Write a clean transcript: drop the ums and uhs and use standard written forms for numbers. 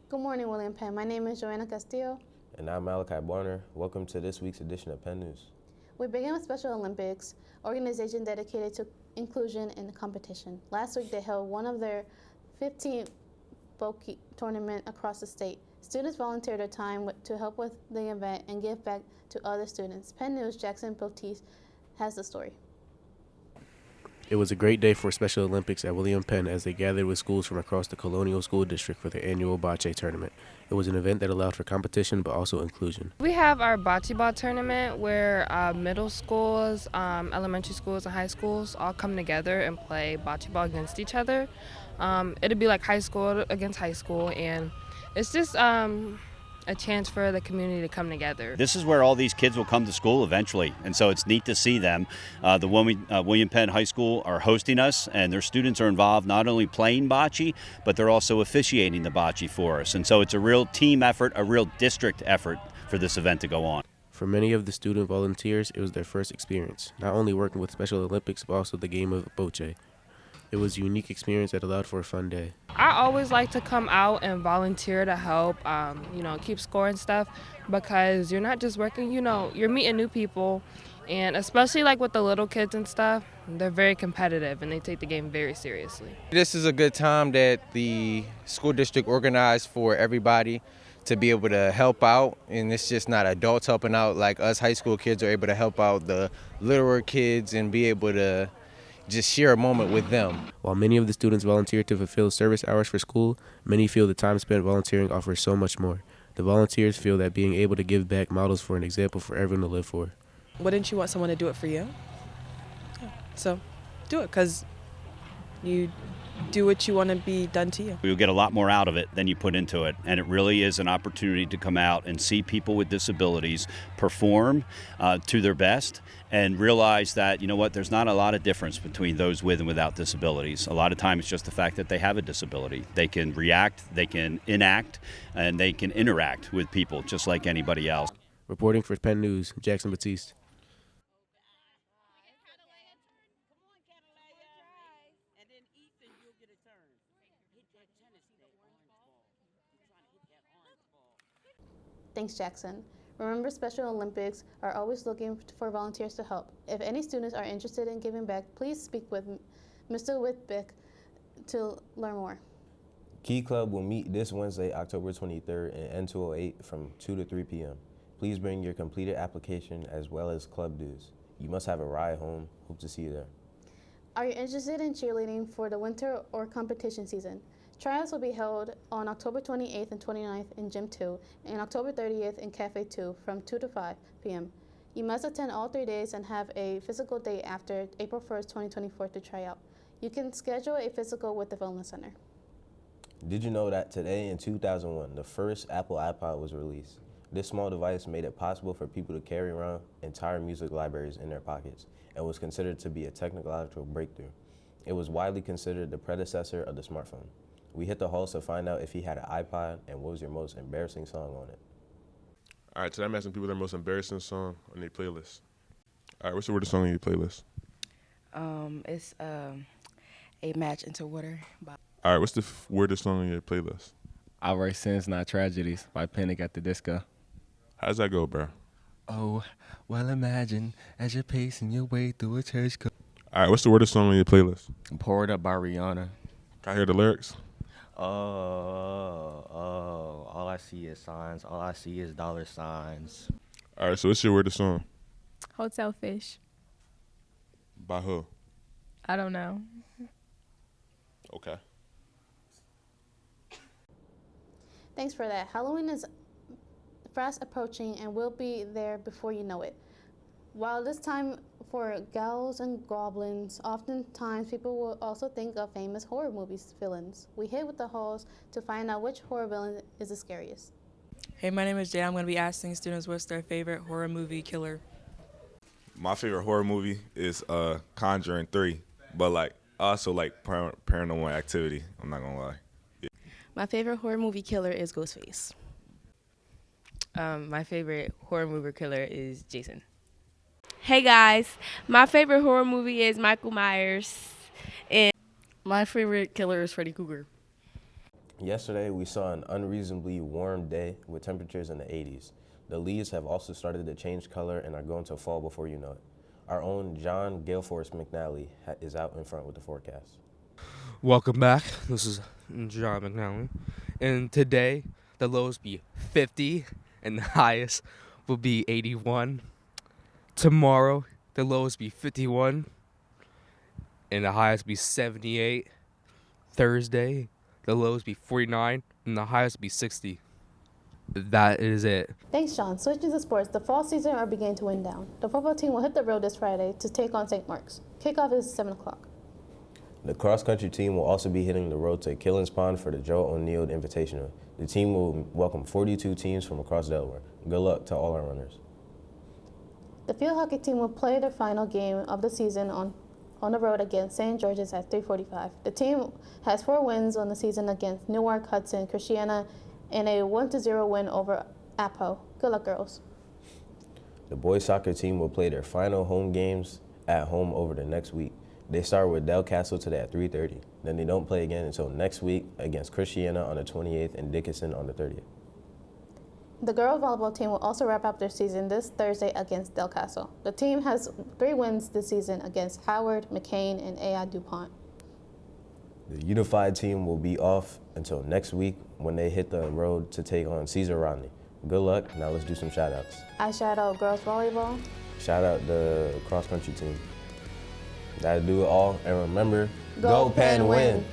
Good morning, William Penn. My name is Joanna Castillo. And I'm Malachi Barner. Welcome to this week's edition of Penn News. We begin with Special Olympics, organization dedicated to inclusion in competition. Last week, they held one of their 15th Boki tournament across the state. Students volunteered their time to help with the event and give back to other students. Penn News' Jackson Baptiste has the story. It was a great day for Special Olympics at William Penn as they gathered with schools from across the Colonial School District for their annual bocce tournament. It was an event that allowed for competition but also inclusion. We have our bocce ball tournament where middle schools, elementary schools, and high schools all come together and play bocce ball against each other. It'll be like high school against high school, and it's just a chance for the community to come together. This is where all these kids will come to school eventually, and so it's neat to see them. The William Penn High School are hosting us, and their students are involved not only playing bocce, but they're also officiating the bocce for us. And so it's a real team effort, a real district effort for this event to go on. For many of the student volunteers, it was their first experience, not only working with Special Olympics, but also the game of bocce. It was a unique experience that allowed for a fun day. I always like to come out and volunteer to help, keep score and stuff, because you're not just working, you're meeting new people, and especially like with the little kids and stuff, they're very competitive and they take the game very seriously. This is a good time that the school district organized for everybody to be able to help out, and it's just not adults helping out, like us high school kids are able to help out the littler kids and be able to just share a moment with them. While many of the students volunteered to fulfill service hours for school, many feel the time spent volunteering offers so much more. The volunteers feel that being able to give back models for an example for everyone to live for. Wouldn't you want someone to do it for you? Yeah. So do it, because you do what you want to be done to you. You'll get a lot more out of it than you put into it, and it really is an opportunity to come out and see people with disabilities perform to their best and realize that, there's not a lot of difference between those with and without disabilities. A lot of times it's just the fact that they have a disability. They can react, they can enact, and they can interact with people just like anybody else. Reporting for Penn News, Jackson Baptiste. Thanks, Jackson. Remember, Special Olympics are always looking for volunteers to help. If any students are interested in giving back, please speak with Mr. Whitbeck to learn more. Key Club will meet this Wednesday, October 23rd in N208 from 2 to 3 p.m. Please bring your completed application as well as club dues. You must have a ride home. Hope to see you there. Are you interested in cheerleading for the winter or competition season? Tryouts will be held on October 28th and 29th in Gym 2 and October 30th in Cafe 2 from 2 to 5 p.m. You must attend all 3 days and have a physical date after April 1st, 2024 to try out. You can schedule a physical with the Wellness Center. Did you know that today in 2001, the first Apple iPod was released? This small device made it possible for people to carry around entire music libraries in their pockets and was considered to be a technological breakthrough. It was widely considered the predecessor of the smartphone. We hit the host to find out if he had an iPod and what was your most embarrassing song on it. All right, today I'm asking people their most embarrassing song on their playlist. All right, what's the weirdest song on your playlist? It's A Match Into Water. All right, what's the weirdest song on your playlist? Our Sins Not Tragedies by Penn at the Disco. How's that go, bro? Oh, well, imagine as you're pacing your way through a church. All right, what's the weirdest song on your playlist? Pour It Up by Rihanna. Can I hear the lyrics? All I see is signs. All I see is dollar signs. All right, so what's your weirdest song? Hotel Fish. By who? I don't know. Okay. Thanks for that. Halloween is fast approaching and will be there before you know it. While this time for ghouls and goblins, oftentimes people will also think of famous horror movies villains. We hit with the halls to find out which horror villain is the scariest. Hey, my name is Jay. I'm going to be asking students what's their favorite horror movie killer. My favorite horror movie is Conjuring 3, but I also like Paranormal Activity. I'm not gonna lie. Yeah. My favorite horror movie killer is Ghostface. My favorite horror movie killer is Jason. Hey guys, my favorite horror movie is Michael Myers. And my favorite killer is Freddy Krueger. Yesterday, we saw an unreasonably warm day with temperatures in the 80s. The leaves have also started to change color and are going to fall before you know it. Our own John Galeforce McNally is out in front with the forecast. Welcome back. This is John McNally. And today, the lows be 50 and the highest will be 81. Tomorrow, the lows be 51 and the highest be 78. Thursday, the lows be 49 and the highest be 60. That is it. Thanks, Sean. Switching to sports, the fall season are beginning to wind down. The football team will hit the road this Friday to take on St. Mark's. Kickoff is 7 o'clock. The cross-country team will also be hitting the road to Killings Pond for the Joe O'Neill Invitational. The team will welcome 42 teams from across Delaware. Good luck to all our runners. The field hockey team will play their final game of the season on the road against St. George's at 3:45. The team has 4 wins on the season against Newark, Hudson, Christiana, and a 1-0 win over Apo. Good luck, girls. The boys soccer team will play their final home games at home over the next week. They start with Del Castle today at 3:30. Then they don't play again until next week against Christiana on the 28th and Dickinson on the 30th. The girls volleyball team will also wrap up their season this Thursday against Del Castle. The team has 3 wins this season against Howard, McCain, and AI DuPont. The unified team will be off until next week when they hit the road to take on Cesar Rodney. Good luck. Now let's do some shout-outs. I shout out girls volleyball. Shout out the cross-country team. That'll do it all. And remember, Go Penn, win.